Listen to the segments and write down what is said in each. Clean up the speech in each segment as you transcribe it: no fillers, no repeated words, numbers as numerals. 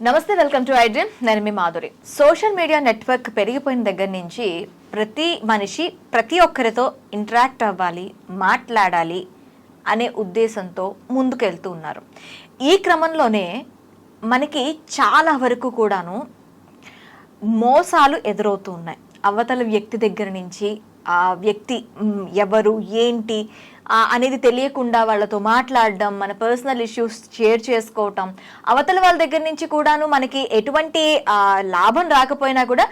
నమస్తే, welcome to iDream. నేను మీ Madhuri. Social media network పెరిగిపోయిన దగ్గర నుంచి ప్రతి మనిషి ప్రతి ఒక్కరితో ఇంటరాక్ట్ అవ్వాలి, మాట్లాడాలి అనే ఉద్దేశంతో ముందుకెళ్తూ ఉన్నారు. ఈ క్రమంలోనే మనకి చాలా వరకు కూడాను మోసాలు ఎదురవుతూ ఉన్నాయి. అవతల వ్యక్తి దగ్గర నుంచి ఆ వ్యక్తి ఎవరు ఏంటి అనేది తెలియకుండా వాళ్ళతో మాట్లాడడం, మన పర్సనల్ ఇష్యూస్ షేర్ చేసుకోవటం, అవతల వాళ్ళ దగ్గర నుంచి కూడాను మనకి ఎటువంటి లాభం రాకపోయినా కూడా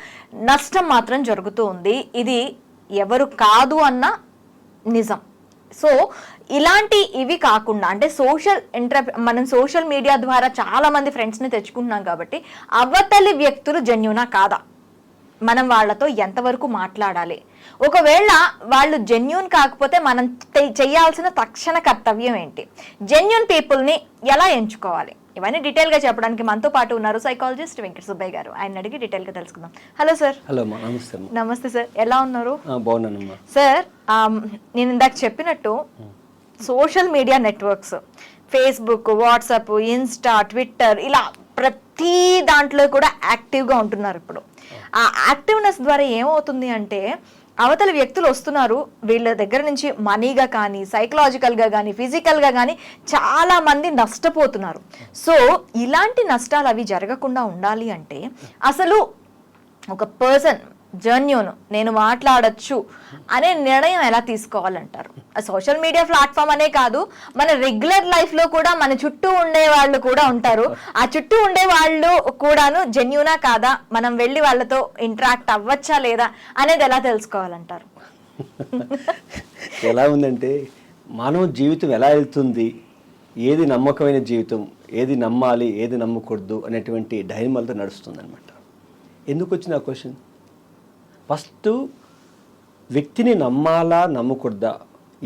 నష్టం మాత్రం జరుగుతూ ఉంది. ఇది ఎవరు కాదు అన్న నిజం. సో ఇవి కాకుండా అంటే మనం సోషల్ మీడియా ద్వారా చాలా మంది ఫ్రెండ్స్ని తెచ్చుకుంటున్నాం కాబట్టి అవతలి వ్యక్తులు జెన్యూనా కాదా, మనం వాళ్ళతో ఎంతవరకు మాట్లాడాలి, ఒకవేళ వాళ్ళు జెన్యూన్ కాకపోతే మనం చేయాల్సిన తక్షణ కర్తవ్యం ఏంటి, జెన్యూన్ పీపుల్ని ఎలా ఎంచుకోవాలి, ఇవన్నీ డీటెయిల్గా చెప్పడానికి మనతో పాటు ఉన్నారు సైకాలజిస్ట్ వెంకట సుబ్బయ్య గారు. ఆయన అడిగి డీటెయిల్గా తెలుసుకుందాం. Hello sir. హలో, నమస్తే. నమస్తే సార్, ఎలా ఉన్నారు? బాగున్నానమ్మా. సార్, నేను ఇందాక చెప్పినట్టు social media networks, Facebook, WhatsApp, Insta, Twitter, ఇలా ప్రతి దాంట్లో కూడా యాక్టివ్గా ఉంటున్నారు. ఇప్పుడు ఆ యాక్టివ్నెస్ ద్వారా ఏమవుతుంది అంటే అవతల వ్యక్తులు వస్తున్నారు, వీళ్ళ దగ్గర నుంచి మనీగా కానీ, సైకలాజికల్గా కానీ, ఫిజికల్గా కానీ చాలా మంది నష్టపోతున్నారు. సో ఇలాంటి నష్టాలు అవి జరగకుండా ఉండాలి అంటే అసలు ఒక పర్సన్ జెన్యూన్, నేను మాట్లాడచ్చు అనే నిర్ణయం ఎలా తీసుకోవాలంటారు? సోషల్ మీడియా ప్లాట్ఫామ్ అనే కాదు, మన రెగ్యులర్ లైఫ్లో కూడా మన చుట్టూ ఉండే వాళ్ళు కూడా ఉంటారు. ఆ చుట్టూ ఉండే వాళ్ళు కూడాను జెన్యూనా కాదా, మనం వెళ్ళి వాళ్ళతో ఇంటరాక్ట్ అవ్వచ్చా లేదా అనేది ఎలా తెలుసుకోవాలంటారు? ఎలా ఉందంటే మానవ జీవితం ఎలా వెళ్తుంది, ఏది నమ్మకమైన జీవితం, ఏది నమ్మాలి, ఏది నమ్మకూడదు అనేటువంటి డైనమాలతో నడుస్తుంది అనమాట. ఎందుకు వచ్చిన ఆ క్వశ్చన్? ఫస్ట్ వ్యక్తిని నమ్మాలా నమ్మకూడదా,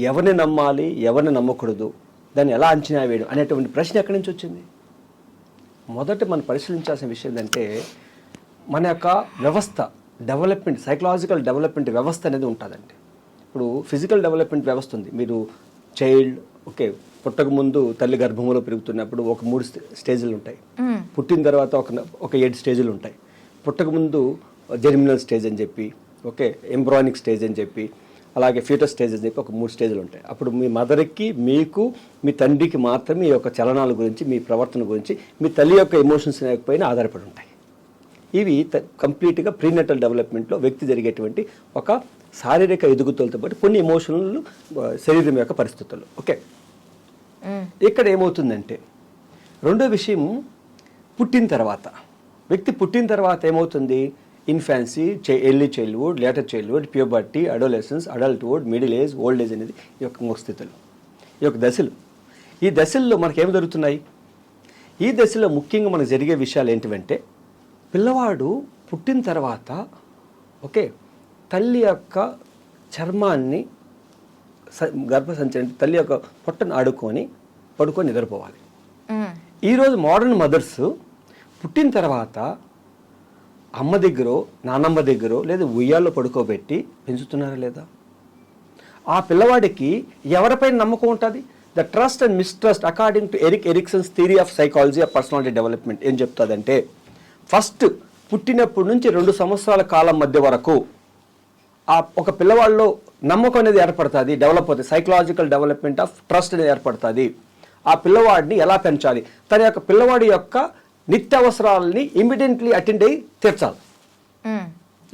ఎవరిని నమ్మాలి ఎవరిని నమ్మకూడదు, దాన్ని ఎలా అంచనా వేయడం అనేటువంటి ప్రశ్న ఎక్కడి నుంచి వచ్చింది? మొదట మనం పరిశీలించాల్సిన విషయం ఏంటంటే మన యొక్క వ్యవస్థ డెవలప్మెంట్, సైకలాజికల్ డెవలప్మెంట్ వ్యవస్థ అనేది ఉంటుందండి. ఇప్పుడు ఫిజికల్ డెవలప్మెంట్ వ్యవస్థ ఉంది. మీరు చైల్డ్ పుట్టక ముందు తల్లి గర్భంలో పెరుగుతున్నప్పుడు ఒక 3 స్టేజ్లు ఉంటాయి. పుట్టిన తర్వాత ఒక 7 స్టేజ్లు ఉంటాయి. పుట్టక ముందు జెర్మినల్ స్టేజ్ అని చెప్పి, ఎంబ్రానిక్ స్టేజ్ అని చెప్పి, అలాగే ఫ్యూటస్ స్టేజ్ అని చెప్పి ఒక 3 స్టేజ్లు ఉంటాయి. అప్పుడు మీ మదర్కి, మీకు, మీ తండ్రికి మాత్రమే మీ యొక్క చలనాల గురించి, మీ ప్రవర్తన గురించి, మీ తల్లి యొక్క ఎమోషన్స్ పైన ఆధారపడి ఉంటాయి. ఇవి కంప్లీట్గా ప్రీనటల్ డెవలప్మెంట్లో వ్యక్తి జరిగేటువంటి ఒక శారీరక ఎదుగుదలతో పాటు కొన్ని ఎమోషనల్ శరీరం యొక్క పరిస్థితులు. ఇక్కడ ఏమవుతుందంటే రెండో విషయం, వ్యక్తి పుట్టిన తర్వాత ఏమవుతుంది? Infancy, early childhood, later childhood, puberty, adolescence, adulthood, middle age, old age అనేది ఈ యొక్క స్థితులు, ఈ యొక్క దశలు. ఈ దశల్లో మనకేమి జరుగుతున్నాయి? ఈ దశలో ముఖ్యంగా మనకు జరిగే విషయాలు ఏంటివంటే, పిల్లవాడు పుట్టిన తర్వాత తల్లి యొక్క చర్మాన్ని, గర్భసంచి అంటే తల్లి యొక్క పొట్టను పడుకొని నిద్రపోవాలి. ఈరోజు మోడర్న్ మదర్స్ పుట్టిన తర్వాత అమ్మ దగ్గరో నాన్నమ్మ దగ్గరో లేదా ఉయ్యాల్లో పడుకోబెట్టి పెంచుతున్నారా లేదా? ఆ పిల్లవాడికి ఎవరిపైన నమ్మకం ఉంటుంది? The trust and mistrust according to Erikson's theory of psychology of personality development ఏం చెప్తుందంటే, ఫస్ట్ పుట్టినప్పటి నుంచి 2 సంవత్సరాల కాలం మధ్య వరకు ఒక పిల్లవాడిలో నమ్మకం అనేది ఏర్పడుతుంది, డెవలప్ అవుతుంది. సైకలాజికల్ డెవలప్మెంట్ ఆఫ్ ట్రస్ట్ అనేది ఏర్పడుతుంది. ఆ పిల్లవాడిని ఎలా పెంచాలి, తన యొక్క పిల్లవాడి యొక్క నిత్యావసరాలని ఇమీడియట్లీ అటెండ్ అయ్యి తీర్చాలి.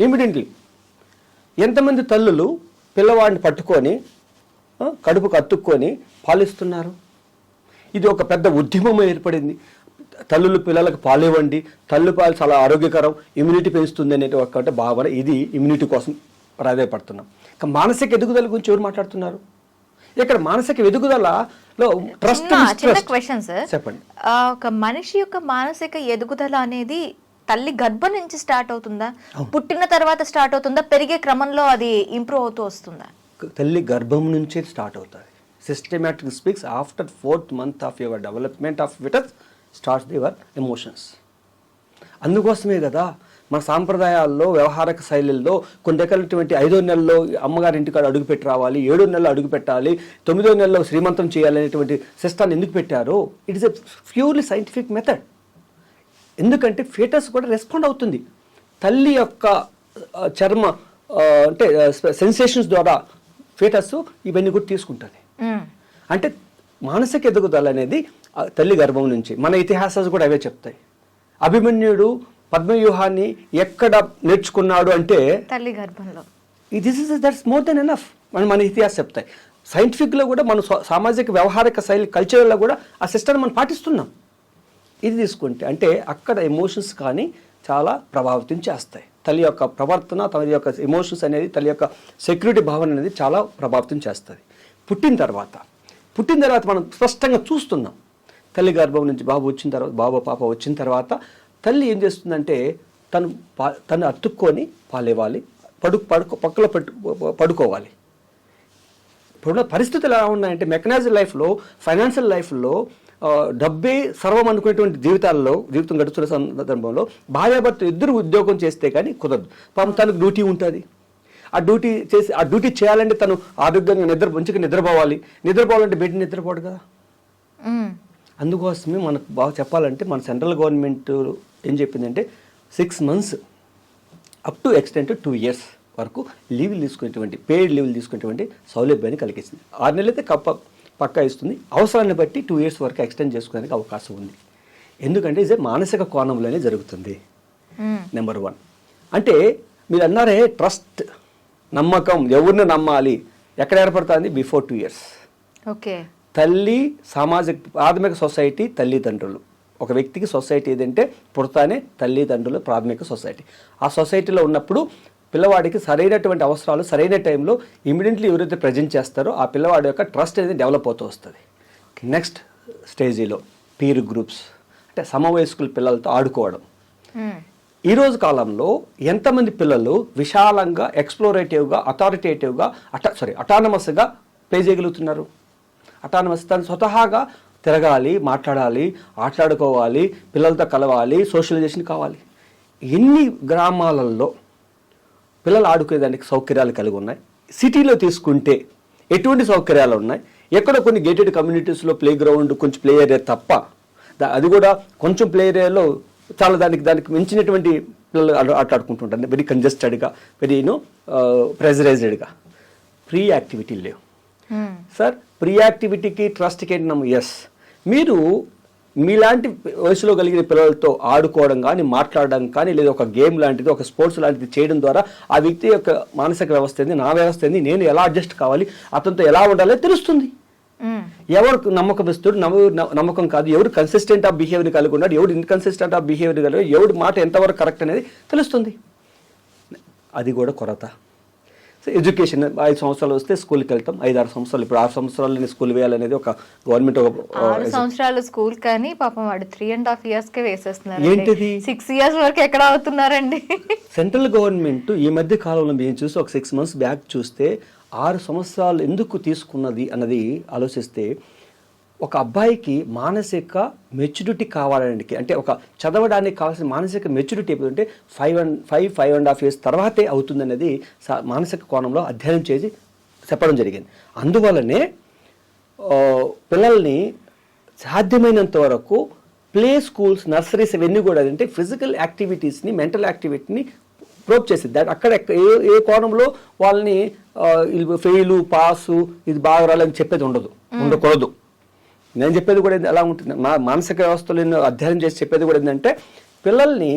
ఇమీడియట్లీ. ఎంతమంది తల్లులు పిల్లవాడిని పట్టుకొని కడుపుకు అతుక్కొని పాలిస్తున్నారు? ఇది ఒక పెద్ద ఉద్యమం ఏర్పడింది. తల్లులు పిల్లలకు పాలివ్వండి, తల్లి పాలు చాలా ఆరోగ్యకరం, ఇమ్యూనిటీ పెంచుతుంది అనే ఒక భావన. ఇది ఇమ్యూనిటీ కోసం ప్రాధాన్యపడుతున్నాం. మానసిక ఎదుగుదల గురించి ఎవరు మాట్లాడుతున్నారు? ఇక్కడ మానసిక ఎదుగుదలలో ట్రస్ట్. చిన్న క్వశ్చన్ సార్, చెప్పండి. ఒక మనిషి యొక్క మానసిక ఎదుగుదల అనేది తల్లి గర్భం నుంచి స్టార్ట్ అవుతుందా, పుట్టిన తర్వాత స్టార్ట్ అవుతుందా, పెరిగే క్రమంలో అది ఇంప్రూవ్ అవుతూ వస్తుందా? తల్లి గర్భం నుంచే స్టార్ట్ అవుతుంది. Systematic speaks after 4th month of your development of fetus starts your emotions. అందుకోసమే కదా మన సాంప్రదాయాల్లో, వ్యవహారక శైలిల్లో కొన్ని రకాలైనటువంటి 5వ నెలలో అమ్మగారి ఇంటికాడ అడుగుపెట్టి రావాలి, 7వ నెలలో అడుగు పెట్టాలి, 9వ నెలలో శ్రీమంతం చేయాలనేటువంటి సిస్టాన్ని ఎందుకు పెట్టారో? It is a purely scientific method. ఎందుకంటే ఫీటస్ కూడా రెస్పాండ్ అవుతుంది తల్లి యొక్క చర్మ అంటే సెన్సేషన్స్ ద్వారా ఫీటస్ ఇవన్నీ కూడా తీసుకుంటుంది. అంటే మానసిక ఎదుగుదల అనేది తల్లి గర్భం నుంచి, మన ఇతిహాసాలు కూడా అవే చెప్తాయి. అభిమన్యుడు పద్మవ్యూహాన్ని ఎక్కడ నేర్చుకున్నాడు అంటే తల్లి గర్భంలో. దట్స్ మోర్ దెన్ ఎనఫ్ మన ఇతిహాసం చెప్తాయి. సైంటిఫిక్లో కూడా మన సామాజిక వ్యవహారిక శైలి కల్చర్లో కూడా ఆ సిస్టమ్ మనం పాటిస్తున్నాం. ఇది తీసుకుంటే అంటే అక్కడ ఎమోషన్స్ కానీ చాలా ప్రభావితం చేస్తాయి. తల్లి యొక్క ప్రవర్తన, తల్లి యొక్క ఎమోషన్స్ అనేది, తల్లి యొక్క సెక్యూరిటీ భావన అనేది చాలా ప్రభావితం చేస్తుంది. పుట్టిన తర్వాత మనం స్పష్టంగా చూస్తున్నాం తల్లి గర్భం నుంచి బాబు వచ్చిన తర్వాత, పాప వచ్చిన తర్వాత తల్లి ఏం చేస్తుందంటే తను అతుక్కొని పాలేవాలి, పక్కలో పడుకోవాలి. ఇప్పుడున్న పరిస్థితులు ఎలా ఉన్నాయంటే మెకనైజ్డ్ లైఫ్లో, ఫైనాన్షియల్ లైఫ్లో డబ్బే సర్వం అనుకునేటువంటి జీవితం గడుస్తున్న సందర్భంలో భార్యాభర్త ఇద్దరు ఉద్యోగం చేస్తే కానీ కుదరదు. పాపం తనకు డ్యూటీ ఉంటుంది. ఆ డ్యూటీ చేయాలంటే తను ఆరోగ్యంగా మంచిగా నిద్రపోవాలంటే బెడ్ నిద్రపోడు కదా. అందుకోసమే మనకు బాగా చెప్పాలంటే మన సెంట్రల్ గవర్నమెంట్ ఏం చెప్పిందంటే 6 months up to extent 2 years వరకు లీవ్లు తీసుకునేటువంటి పెయిడ్ లీవ్లు తీసుకునేటువంటి సౌలభ్యాన్ని కలిగించింది. 6 నెలలు అయితే పక్కా ఇస్తుంది. అవసరాన్ని బట్టి 2 years వరకు ఎక్స్టెండ్ చేసుకోవడానికి అవకాశం ఉంది. ఎందుకంటే ఇది మానసిక కోణంలోనే జరుగుతుంది. నెంబర్ 1 అంటే మీరు అన్నారే ట్రస్ట్, నమ్మకం, ఎవరిని నమ్మాలి ఎక్కడ ఏర్పడుతుంది? Before 2 years. ఓకే. తల్లి, సామాజిక ప్రాథమిక సొసైటీ, తల్లిదండ్రులు. ఒక వ్యక్తికి సొసైటీ ఏదంటే పుడతానే తల్లిదండ్రులు ప్రాథమిక సొసైటీ. ఆ సొసైటీలో ఉన్నప్పుడు పిల్లవాడికి సరైనటువంటి అవసరాలు సరైన టైంలో ఇమీడియట్లీ ఎవరైతే ప్రజెంట్ చేస్తారో ఆ పిల్లవాడి యొక్క ట్రస్ట్ అనేది డెవలప్ అవుతూ వస్తుంది. నెక్స్ట్ స్టేజీలో పీర్ గ్రూప్స్ అంటే సమవయస్కుల పిల్లలతో ఆడుకోవడం. ఈరోజు కాలంలో ఎంతమంది పిల్లలు విశాలంగా, ఎక్స్ప్లోరేటివ్గా, అథారిటేటివ్గా, అటానమస్గా ప్లే చేయగలుగుతున్నారు? అటానమస్ తను స్వతహాగా తిరగాలి, మాట్లాడాలి, ఆటలాడుకోవాలి, పిల్లలతో కలవాలి, సోషలైజేషన్ కావాలి. ఎన్ని గ్రామాలలో పిల్లలు ఆడుకునేదానికి సౌకర్యాలు కలిగి ఉన్నాయి? సిటీలో తీసుకుంటే ఎటువంటి సౌకర్యాలు ఉన్నాయి? ఎక్కడ కొన్ని గేటెడ్ కమ్యూనిటీస్లో ప్లే గ్రౌండ్, కొంచెం ప్లే ఏరియా తప్ప, అది కూడా కొంచెం ప్లే ఏరియాలో చాలా దానికి మించినటువంటి పిల్లలు ఆటలాడుకుంటుంటారు. వెరీ కంజెస్టెడ్గా, వెరీ ప్రెజరైజ్డ్గా. ఫ్రీ యాక్టివిటీ లేవు సార్. ఫ్రీ యాక్టివిటీకి ట్రస్ట్కి ఏంటి? ఎస్, మీరు మీలాంటి వయసులో కలిగిన పిల్లలతో ఆడుకోవడం కానీ, మాట్లాడడం కానీ, లేదా ఒక గేమ్ లాంటిది, ఒక స్పోర్ట్స్ లాంటిది చేయడం ద్వారా ఆ వ్యక్తి యొక్క మానసిక వ్యవస్థ ఏంది, నా వ్యవస్థ ఏంది, నేను ఎలా అడ్జస్ట్ కావాలి, అతనితో ఎలా ఉండాలో తెలుస్తుంది. ఎవరు నమ్మకస్తుడు, నమ్మకం కాదు, ఎవరు కన్సిస్టెంట్ ఆఫ్ బిహేవియర్ కలిగి ఉన్నాడు, ఎవరు ఇన్కన్సిస్టెంట్ ఆఫ్ బిహేవియర్ కలిగి, ఎవరి మాట ఎంతవరకు కరెక్ట్ అనేది తెలుస్తుంది. అది కూడా కొరత. ఎడ్యుకేషన్ 5 సంవత్సరాలు వస్తే స్కూల్కి వెళ్తాం, 5-6 సంవత్సరాలు, ఇప్పుడు 6 సంవత్సరాలు స్కూల్ వేయాలనేది ఒక గవర్నమెంట్ 6 సంవత్సరాలు స్కూల్ కానీ పాపం వాడు 3.5 years వేసేస్తున్నారు. ఏంటిది 6 years వరకు ఎక్కడ అవుతున్నారండి? సెంట్రల్ గవర్నమెంట్ ఈ మధ్య కాలంలో మేము చూసి ఒక 6 months బ్యాక్ చూస్తే 6 సంవత్సరాలు ఎందుకు తీసుకున్నది అన్నది ఆలోచిస్తే, ఒక అబ్బాయికి మానసిక మెచ్యూరిటీ కావాలంటే, అంటే ఒక చదవడానికి కావాల్సిన మానసిక మెచ్యూరిటీ అంటే 5.5 years తర్వాతే అవుతుందనేది మానసిక కోణంలో అధ్యయనం చేసి చెప్పడం జరిగింది. అందువల్లనే పిల్లల్ని సాధ్యమైనంత వరకు ప్లే స్కూల్స్, నర్సరీస్ ఇవన్నీ కూడా అంటే ఫిజికల్ యాక్టివిటీస్ని, మెంటల్ యాక్టివిటీని ప్రోప్ చేసేది. దాని అక్కడ ఏ కోణంలో వాళ్ళని ఫెయిలు, పాసు, ఇది బాగా రాలని చెప్పేది ఉండకూడదు. నేను చెప్పేది కూడా ఎలా ఉంటుంది, మానసిక వ్యవస్థలో అధ్యయనం చేసి చెప్పేది కూడా ఏంటంటే, పిల్లల్ని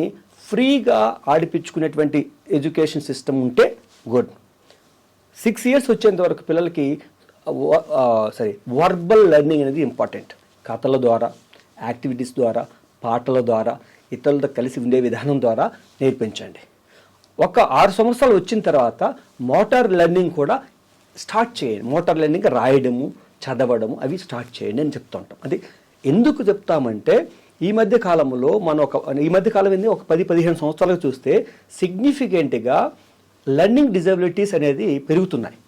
ఫ్రీగా ఆడిపించుకునేటువంటి ఎడ్యుకేషన్ సిస్టమ్ ఉంటే గుడ్. 6 years వచ్చేంత వరకు పిల్లలకి వర్బల్ లెర్నింగ్ అనేది ఇంపార్టెంట్. కథల ద్వారా, యాక్టివిటీస్ ద్వారా, పాటల ద్వారా, ఇతరులతో కలిసి ఉండే విధానం ద్వారా నేర్పించండి. ఒక 6 సంవత్సరాలు వచ్చిన తర్వాత మోటార్ లెర్నింగ్ కూడా స్టార్ట్ చేయండి. మోటార్ లెర్నింగ్ రాయడము, చదవడము అవి స్టార్ట్ చేయండి అని చెప్తూ ఉంటాం. అది ఎందుకు చెప్తామంటే, ఈ మధ్య కాలంలో ఒక 10-15 సంవత్సరాలకు చూస్తే సిగ్నిఫికెంట్గా లెర్నింగ్ డిజబిలిటీస్ అనేది పెరుగుతున్నాయి.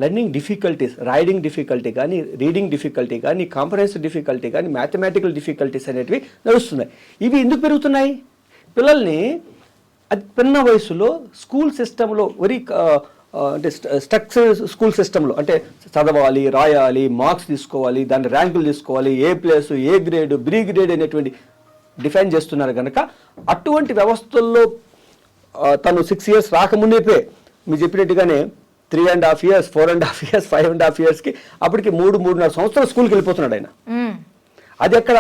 లెర్నింగ్ డిఫికల్టీస్, రైడింగ్ డిఫికల్టీ కానీ, రీడింగ్ డిఫికల్టీ కానీ, కాంప్రహెన్సివ్ డిఫికల్టీ కానీ, మ్యాథమెటికల్ డిఫికల్టీస్ అనేటివి నడుస్తున్నాయి. ఇవి ఎందుకు పెరుగుతున్నాయి? పిల్లల్ని అది చిన్న వయసులో స్కూల్ సిస్టంలో అంటే స్కూల్ సిస్టంలో అంటే చదవాలి, రాయాలి, మార్క్స్ తీసుకోవాలి, దాని ర్యాంకులు తీసుకోవాలి, A+, A grade, B grade అనేటువంటి డిఫైన్ చేస్తున్నారు కనుక అటువంటి వ్యవస్థల్లో తను 6 years రాకముందే మీరు చెప్పినట్టుగానే 3.5 years, 4.5 years, 5.5 yearsకి అప్పటికి 3.5 సంవత్సరాలు స్కూల్కి వెళ్ళిపోతున్నాడు ఆయన. అది అక్కడ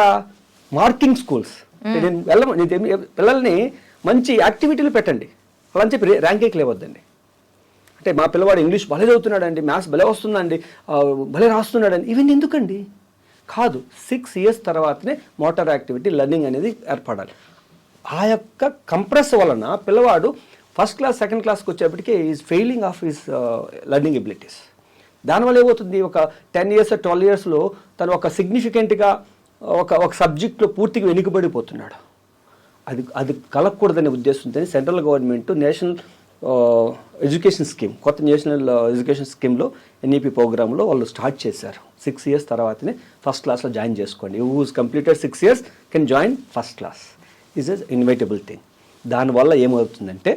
మార్కింగ్ స్కూల్స్. నేను పిల్లల్ని మంచి యాక్టివిటీలు పెట్టండి అలా అని చెప్పి ర్యాంకింగ్కి లేవద్దండి. అంటే మా పిల్లవాడు ఇంగ్లీష్ భలే చదువుతున్నాడండి, మ్యాథ్స్ భలే వస్తుందండి, భలే రాస్తున్నాడండి, ఇవన్నీ ఎందుకండి? కాదు, 6 years తర్వాతనే మోటార్ యాక్టివిటీ లెర్నింగ్ అనేది ఏర్పడాలి. ఆ యొక్క కంప్రెస్ వలన పిల్లవాడు ఫస్ట్ క్లాస్ సెకండ్ క్లాస్కి వచ్చేప్పటికీ is failing of his learning abilities. దానివల్ల ఏమవుతుంది, ఒక 10 years 12 yearsలో తను ఒక సిగ్నిఫికెంట్గా ఒక సబ్జెక్ట్లో పూర్తిగా వెనుకబడిపోతున్నాడు. అది కలగకూడదనే ఉద్దేశంతో central government national education scheme, కొత్త నేషనల్ ఎడ్యుకేషన్ స్కీమ్లో ఎన్ఈపీ ప్రోగ్రాంలో వాళ్ళు స్టార్ట్ చేశారు. 6 years తర్వాతనే ఫస్ట్ క్లాస్లో జాయిన్ చేసుకోండి. Who's completed 6 years can join first class. Is as inevitable thing. దానివల్ల ఏమవుతుందంటే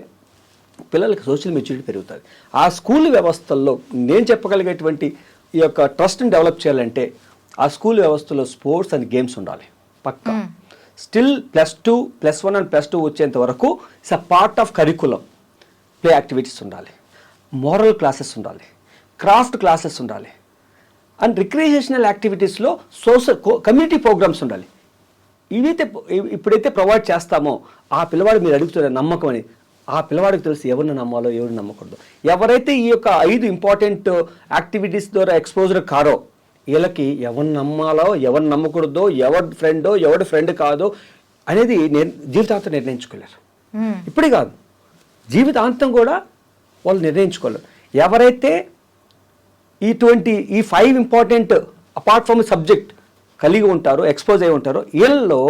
పిల్లలకి సోషల్ మెచ్యూరిటీ పెరుగుతుంది. ఆ స్కూల్ వ్యవస్థల్లో నేను చెప్పగలిగేటువంటి ఈ యొక్క ట్రస్ట్ని డెవలప్ చేయాలంటే ఆ స్కూల్ వ్యవస్థలో స్పోర్ట్స్ అండ్ గేమ్స్ ఉండాలి పక్కా. స్టిల్ +2, +1 అండ్ +2 వచ్చేంత వరకు it's a part of curriculum. Play activities ఉండాలి, మోరల్ క్లాసెస్ ఉండాలి, క్రాఫ్ట్ క్లాసెస్ ఉండాలి, అండ్ రిక్రియేషనల్ యాక్టివిటీస్లో సోషల్ కమ్యూనిటీ ప్రోగ్రామ్స్ ఉండాలి. ఇప్పుడైతే ప్రొవైడ్ చేస్తామో ఆ పిల్లవాడు మీరు అడుగుతున్న నమ్మకం అని ఆ పిల్లవాడికి తెలుసు ఎవరిని నమ్మాలో ఎవరిని నమ్మకూడదు. ఎవరైతే ఈ యొక్క 5 ఇంపార్టెంట్ యాక్టివిటీస్ ద్వారా ఎక్స్పోజర్ కారో వీళ్ళకి ఎవరిని నమ్మాలో ఎవరిని నమ్మకూడదో, ఎవరి ఫ్రెండో ఎవరి ఫ్రెండ్ కాదో అనేది జీవితాంతం నిర్ణయించుకోలేరు. ఇప్పుడే కాదు, జీవితాంతం కూడా వాళ్ళు నిర్ణయించుకోలేరు. ఎవరైతే ఈ 5 ఇంపార్టెంట్ అపార్ట్ ఫ్రమ్ సబ్జెక్ట్ కలిగి ఉంటారో, ఎక్స్పోజ్ అయి ఉంటారో, వీళ్ళలో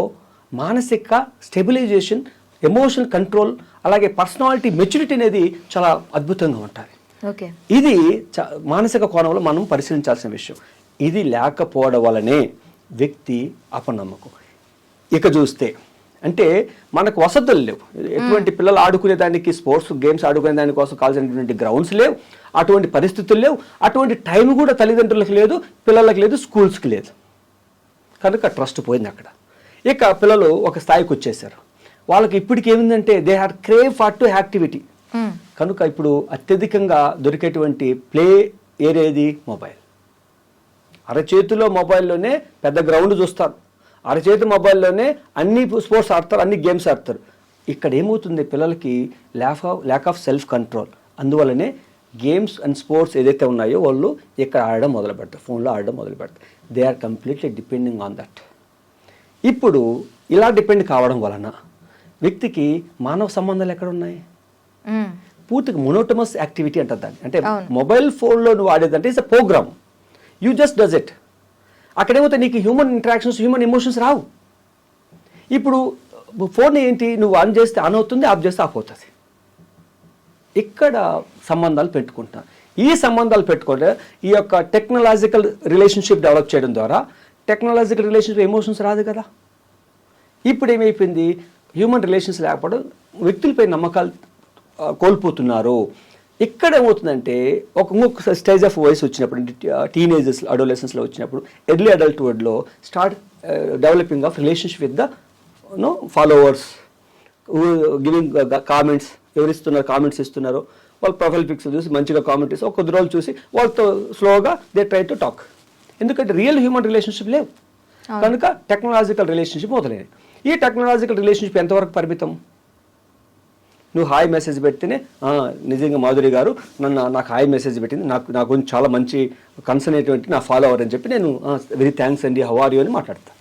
మానసిక స్టెబిలైజేషన్, ఎమోషనల్ కంట్రోల్, అలాగే పర్సనాలిటీ మెచ్యూరిటీ అనేది చాలా అద్భుతంగా ఉంటుంది. ఇది మానసిక కోణంలో మనం పరిశీలించాల్సిన విషయం. ఇది లేకపోవడం వల్లనే వ్యక్తి అపనమ్మకం. ఇక చూస్తే అంటే మనకు వసతులు లేవు, ఎటువంటి పిల్లలు ఆడుకునేదానికి, స్పోర్ట్స్ గేమ్స్ ఆడుకునే దానికోసం కావాల్సినటువంటి గ్రౌండ్స్ లేవు, అటువంటి పరిస్థితులు లేవు, అటువంటి టైం కూడా తల్లిదండ్రులకు లేదు, పిల్లలకు లేదు, స్కూల్స్కి లేదు. కనుక ట్రస్ట్ పోయింది అక్కడ. ఇక పిల్లలు ఒక స్థాయికి వచ్చేసారు. వాళ్ళకి ఇప్పటికి ఏమిందంటే they had crave for to activity. కనుక ఇప్పుడు అత్యధికంగా దొరికేటువంటి ప్లే ఏరేది మొబైల్. అరచేతిలో మొబైల్లోనే పెద్ద గ్రౌండ్ చూస్తారు, అరచేతి మొబైల్లోనే అన్ని స్పోర్ట్స్ ఆడతారు, అన్ని గేమ్స్ ఆడతారు. ఇక్కడ ఏమవుతుంది, పిల్లలకి ల్యాక్ ఆఫ్ సెల్ఫ్ కంట్రోల్. అందువల్లనే గేమ్స్ అండ్ స్పోర్ట్స్ ఏదైతే ఉన్నాయో వాళ్ళు ఇక్కడ ఆడడం మొదలు పెడతారు, ఫోన్లో ఆడడం మొదలు పెడతారు. They are completely depending on that. ఇప్పుడు ఇలా డిపెండ్ కావడం వలన వ్యక్తికి మానవ సంబంధాలు ఎక్కడ ఉన్నాయి, పూర్తిగా మొనోటమస్ యాక్టివిటీ అంటారు దాన్ని. అంటే మొబైల్ ఫోన్లో నువ్వు ఆడేదంటే it's a program, you just does it. అక్కడేమవుతాయి, నీకు హ్యూమన్ ఇంటరాక్షన్స్, హ్యూమన్ ఎమోషన్స్ రావు. ఇప్పుడు ఫోన్ ఏంటి, నువ్వు ఆన్ చేస్తే ఆన్ అవుతుంది, ఆఫ్ చేస్తే ఆఫ్ అవుతుంది. ఇక్కడ సంబంధాలు పెట్టుకుంటా. ఈ సంబంధాలు పెట్టుకుంటే ఈ యొక్క టెక్నాలజికల్ రిలేషన్షిప్ డెవలప్ చేయడం ద్వారా టెక్నాలజికల్ రిలేషన్షిప్ ఎమోషన్స్ రాదు కదా. ఇప్పుడు ఏమైపోయింది, హ్యూమన్ రిలేషన్స్ లేకపోవడం, వ్యక్తులపై నమ్మకాలు కోల్పోతున్నారు. ఇక్కడ ఏమవుతుందంటే ఇంకొక స్టేజ్ ఆఫ్ వయసు వచ్చినప్పుడు, టీనేజర్స్, అడోలెసెన్స్లో వచ్చినప్పుడు, ఎర్లీ అడల్ట్హుడ్లో start developing of relationship with the followers, giving comments. ఎవరిస్తున్నారు కామెంట్స్ ఇస్తున్నారో వాళ్ళు ప్రొఫైల్ పిక్స్ చూసి మంచిగా కామెంట్ ఇస్తే కొద్ది రోజులు చూసి వాళ్ళతో స్లోగా దే ట్రై టు టాక్. ఎందుకంటే రియల్ హ్యూమన్ రిలేషన్షిప్ లేవు కనుక టెక్నాలజికల్ రిలేషన్షిప్ మొదలైనవి. ఈ టెక్నాలజికల్ రిలేషన్షిప్ ఎంతవరకు పరిమితం? నువ్వు హాయ్ మెసేజ్ పెడితేనే నిజంగా మాధురి గారు నాకు హాయ్ మెసేజ్ పెట్టింది, నా గురించి చాలా మంచి కన్సర్న్ అయినటువంటి నా ఫాలోవర్ అని చెప్పి నేను వెరీ థ్యాంక్స్ అండి, హౌ ఆర్ యూ అని మాట్లాడతాను.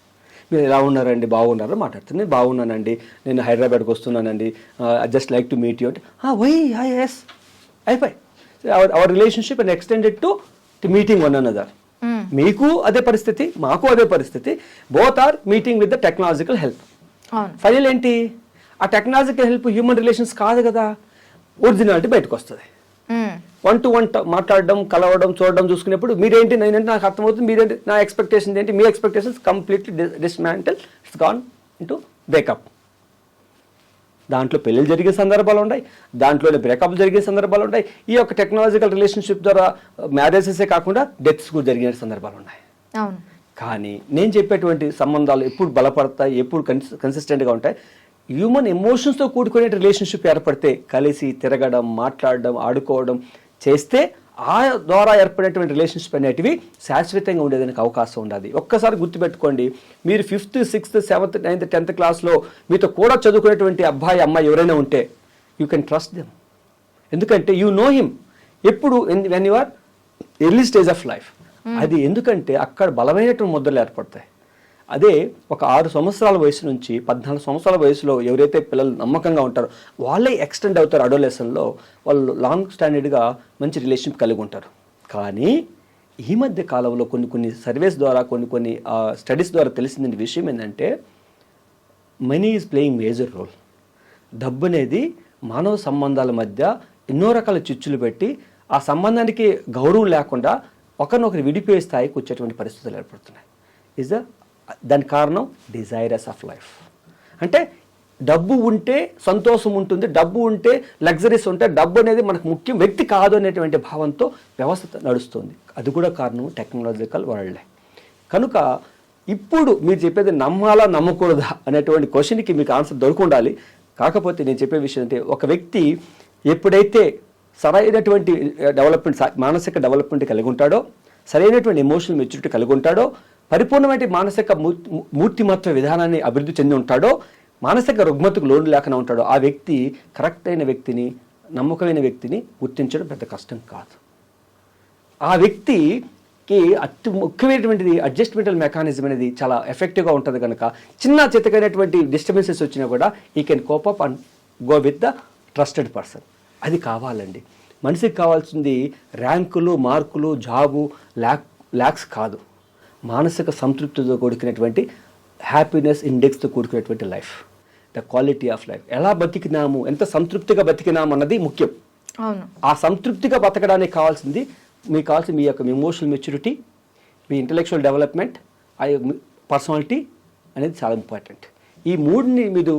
మీరు ఎలా ఉన్నారండి, బాగున్నారని మాట్లాడతాను. నేను బాగున్నానండి, నేను హైదరాబాద్కి వస్తున్నానండి, just like to meet you అంటే వై హాయ్ ఎస్ అయిపోయి our relationship and extended to meeting one another. మీకు అదే పరిస్థితి, మాకు అదే పరిస్థితి. Both are meeting with the technological help. Final ఏంటి, ఆ టెక్నాలజికల్ హెల్ప్ హ్యూమన్ రిలేషన్స్ కాదు కదా, ఒరిజినాలిటీ బయటకు వస్తుంది. 1-to-1 మాట్లాడడం, కలవడం, చూడడం చూసుకునేప్పుడు మీరేంటి నేనంటే నాకు అర్థమవుతుంది, మీరేంటి నా ఎక్స్పెక్టేషన్స్ ఏంటి, మీ expectations completely dismantle, it's gone into breakup. దాంట్లో పెళ్ళిళ్ళు జరిగే సందర్భాలు ఉన్నాయి, దాంట్లోనే బ్రేకప్ జరిగే సందర్భాలు ఉన్నాయి. ఈ యొక్క టెక్నాలజికల్ రిలేషన్షిప్ ద్వారా మ్యారేజెసే కాకుండా డెత్స్ కూడా జరిగిన సందర్భాలు ఉన్నాయి. కానీ నేను చెప్పేటువంటి సంబంధాలు ఎప్పుడు బలపడతాయి, ఎప్పుడు కన్సిస్టెంట్గా ఉంటాయి, హ్యూమన్ ఎమోషన్స్తో కూడుకునే రిలేషన్షిప్ ఏర్పడితే కలిసి తిరగడం, మాట్లాడడం, ఆడుకోవడం చేస్తే ఆ ద్వారా ఏర్పడేటువంటి రిలేషన్షిప్ అనేటివి శాశ్వతంగా ఉండేదానికి అవకాశం ఉండదు. ఒక్కసారి గుర్తుపెట్టుకోండి, మీరు 5th, 6th, 7th, 9th, 10th క్లాస్లో మీతో కూడా చదువుకునేటువంటి అబ్బాయి అమ్మాయి ఎవరైనా ఉంటే యూ కెన్ ట్రస్ట్ దెమ్. ఎందుకంటే యూ నో హిమ్ ఎప్పుడు when you are early stage of life. అది ఎందుకంటే అక్కడ బలమైనటువంటి ముద్రలు ఏర్పడతాయి. అదే ఒక 6 సంవత్సరాల వయసు నుంచి 14 సంవత్సరాల వయసులో ఎవరైతే పిల్లలు నమ్మకంగా ఉంటారో వాళ్ళే ఎక్స్టెండ్ అవుతారు. అడోలెసన్లో వాళ్ళు లాంగ్ స్టాండర్డ్గా మంచి రిలేషన్షిప్ కలిగి ఉంటారు. కానీ ఈ మధ్య కాలంలో కొన్ని సర్వేస్ ద్వారా కొన్ని స్టడీస్ ద్వారా తెలిసిన విషయం ఏంటంటే money is playing major role. డబ్బు అనేది మానవ సంబంధాల మధ్య ఎన్నో రకాల చిచ్చులు పెట్టి ఆ సంబంధానికి గౌరవం లేకుండా ఒకరినొకరు విడిపోయే స్థాయికి వచ్చేటువంటి పరిస్థితులు ఏర్పడుతున్నాయి. దాని కారణం డిజైరస్ ఆఫ్ లైఫ్. అంటే డబ్బు ఉంటే సంతోషం ఉంటుంది, డబ్బు ఉంటే లగ్జరీస్ ఉంటే, డబ్బు అనేది మనకు ముఖ్యం, వ్యక్తి కాదు అనేటువంటి భావంతో వ్యవస్థ నడుస్తుంది. అది కూడా కారణం టెక్నాలజికల్ వరల్డే. కనుక ఇప్పుడు మీరు చెప్పేది నమ్మాలా నమ్మకూడదా అనేటువంటి క్వశ్చన్కి మీకు ఆన్సర్ దొరకుండాలి. కాకపోతే నేను చెప్పే విషయం అంటే ఒక వ్యక్తి ఎప్పుడైతే సరైనటువంటి డెవలప్మెంట్, మానసిక డెవలప్మెంట్ కలిగి ఉంటాడో, సరైనటువంటి ఎమోషనల్ మెచ్యూరిటీ కలిగి ఉంటాడో, పరిపూర్ణమైన మానసిక మూర్తిమత్వ విధానాన్ని అభివృద్ధి చెంది ఉంటాడో, మానసిక రుగ్మతకు లోను లేకుండా ఉంటాడో, ఆ వ్యక్తి కరెక్ట్ అయిన వ్యక్తిని, నమ్మకమైన వ్యక్తిని గుర్తించడం పెద్ద కష్టం కాదు. ఆ వ్యక్తికి అతి ముఖ్యమైనటువంటిది అడ్జస్ట్మెంటల్ మెకానిజం అనేది చాలా ఎఫెక్టివ్గా ఉంటుంది. కనుక చిన్న చితకైనటువంటి డిస్టర్బెన్సెస్ వచ్చినా కూడా ఈ can cope up and go with the trusted person. అది కావాలండి. మనిషికి కావాల్సింది ర్యాంకులు, మార్కులు, జాబు, ల్యాక్స్ కాదు. మానసిక సంతృప్తితో కూడుకునేటువంటి హ్యాపీనెస్ ఇండెక్స్తో కూడుకునేటువంటి life, the quality of life. ఎలా బతికినాము, ఎంత సంతృప్తిగా బతికినాము అన్నది ముఖ్యం. ఆ సంతృప్తిగా బతకడానికి కావాల్సింది మీకు కావాల్సింది మీ యొక్క ఎమోషనల్ మెచ్యూరిటీ, మీ ఇంటలెక్చువల్ డెవలప్మెంట్, ఆ పర్సనాలిటీ అనేది చాలా ఇంపార్టెంట్. ఈ మూడుని మీరు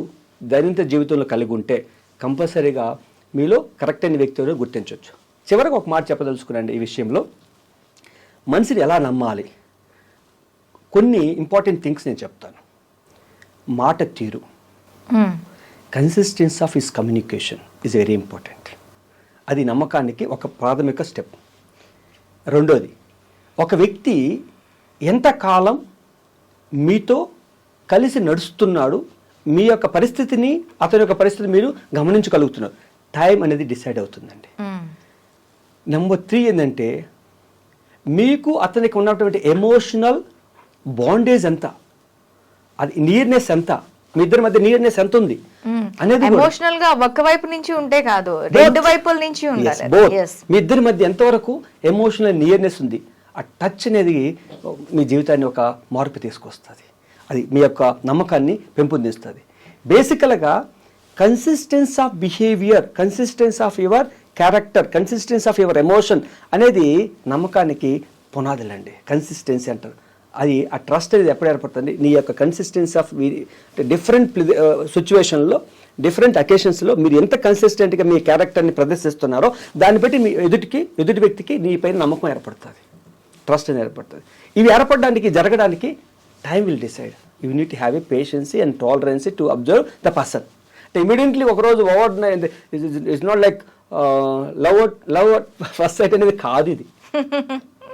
దైనందిన జీవితంలో కలిగి ఉంటే కంపల్సరీగా మీలో కరెక్ట్ అయిన వ్యక్తిని గుర్తించవచ్చు. చివరికి ఒక మాట చెప్పదలుచుకున్నాండి ఈ విషయంలో. మనిషిని ఎలా నమ్మాలి, కొన్ని ఇంపార్టెంట్ థింగ్స్ నేను చెప్తాను. మాట తీరు, consistency of his communication is very important. అది నమ్మకానికి ఒక ప్రాథమిక స్టెప్. రెండోది, ఒక వ్యక్తి ఎంతకాలం మీతో కలిసి నడుస్తున్నాడు, మీ యొక్క పరిస్థితిని, అతని యొక్క పరిస్థితి మీరు గమనించగలుగుతున్నారు. టైం అనేది డిసైడ్ అవుతుందండి. నెంబర్ 3 ఏంటంటే మీకు అతనికి ఉన్నటువంటి ఎమోషనల్ బాండేజ్ ఎంత, అది నియర్నెస్ ఎంత, మీ ఇద్దరి మధ్య నియర్నెస్ ఎంత ఉంది అనేది. ఎమోషనల్ గా ఒక్క వైపు నుంచి ఉంటే కాదు, రెండు వైపుల నుంచి ఉండాలి. మీ ఇద్దరి మధ్య ఎంతవరకు ఎమోషనల్ నియర్నెస్ ఉంది, ఆ టచ్ అనేది మీ జీవితాన్ని ఒక మార్పు తీసుకొస్తుంది. అది మీ యొక్క నమ్మకాన్ని పెంపొందిస్తుంది. బేసికల్గా consistency of behaviour, consistency of your character, consistency of your emotion అనేది నమ్మకానికి పునాదులండి. కన్సిస్టెన్సీ అంటారు. అది ఆ ట్రస్ట్ అనేది ఎప్పుడు ఏర్పడుతుంది, నీ యొక్క కన్సిస్టెన్సీ ఆఫ్ డిఫరెంట్ సిచ్యువేషన్లో, డిఫరెంట్ అకేషన్స్లో మీరు ఎంత కన్సిస్టెంట్గా మీ క్యారెక్టర్ని ప్రదర్శిస్తున్నారో దాన్ని బట్టి మీ ఎదుటి వ్యక్తికి నీ పైన నమ్మకం ఏర్పడుతుంది, ట్రస్ట్ అనేది ఏర్పడుతుంది. ఇవి ఏర్పడడానికి, జరగడానికి time will decide. You need to have a patiency and tolerancy to observe the person. అంటే ఇమీడియట్లీ ఒకరోజు over it's not like love first sight అనేది కాదు. ఇది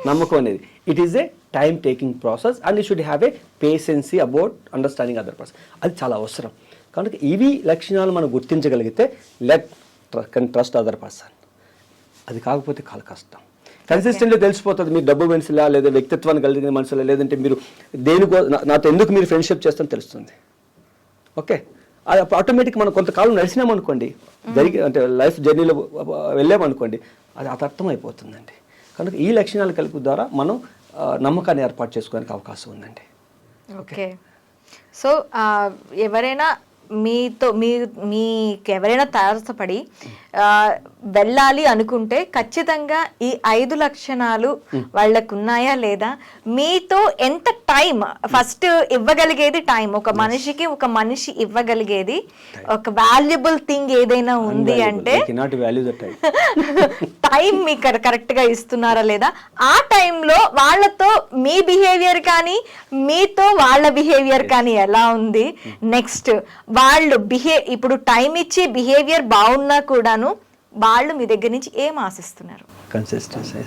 నమ్మకం అనేది it is a time taking process and you should have a patiency about understanding other person. అది చాలా అవసరం. కనుక ఇవి లక్షణాలు మనం గుర్తించగలిగితే కెన్ ట్రస్ట్ అదర్ పర్సన్. అది కాకపోతే చాలా కష్టం. కన్సిస్టెంట్గా తెలిసిపోతుంది మీరు డబ్బు మనుషులా, లేదా వ్యక్తిత్వాన్ని కలిగిన మనుషులా, లేదంటే మీరు దేనికో నాతో ఎందుకు మీరు ఫ్రెండ్షిప్ చేస్తారని తెలుస్తుంది. ఓకే, అది ఆటోమేటిక్ మనం కొంతకాలం నడిచినామనుకోండి, అంటే లైఫ్ జర్నీలో వెళ్ళామనుకోండి, అది అర్థమైపోతుందండి. కనుక ఈ లక్షణాలు కలిపి ద్వారా మనం నమ్మకాన్ని ఏర్పాటు చేసుకోవడానికి అవకాశం ఉందండి. ఓకే, సో ఎవరైనా మీతో మీకు ఎవరైనా తారసపడి వెళ్ళాలి అనుకుంటే ఖచ్చితంగా ఈ 5 లక్షణాలు వాళ్ళకు ఉన్నాయా లేదా, మీతో ఎంత టైం ఫస్ట్ ఇవ్వగలిగేది, టైం ఒక మనిషికి ఒక మనిషి ఇవ్వగలిగేది ఒక వాల్యుబుల్ థింగ్ ఏదైనా ఉంది అంటే టైం మీకు కరెక్ట్ గా ఇస్తున్నారా లేదా, ఆ టైంలో వాళ్ళతో మీ బిహేవియర్ కానీ మీతో వాళ్ళ బిహేవియర్ కానీ ఎలా ఉంది, నెక్స్ట్ వాళ్ళు ఇప్పుడు టైం ఇచ్చి బిహేవియర్ బాగున్నా కూడాను వాళ్ళు మీ దగ్గర నుంచి ఏం ఆశిస్తున్నారు, కన్సిస్టెన్సీ,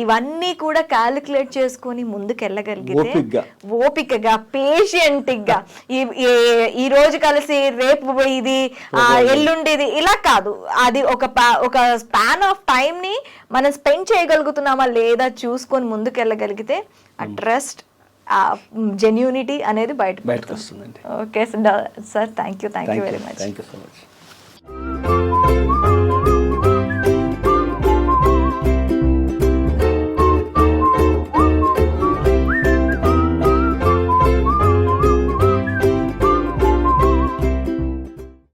ఇవన్నీ కూడా క్యాలిక్యులేట్ చేసుకొని ముందుకు వెళ్ళగలిగితే ఓపికగా పేషెంట్గా ఈ రోజు కలిసి రేపు ఇది ఎల్లుండేది ఇలా కాదు, అది ఒక స్పాన్ ఆఫ్ టైం ని మనం స్పెండ్ చేయగలుగుతున్నామా లేదా చూసుకొని ముందుకు వెళ్ళగలిగితే ఆ ట్రస్ట్, ఆ జెన్యూనిటీ అనేది బయటకు వస్తుందండి. Okay sir, thank you very much. Thank you so much.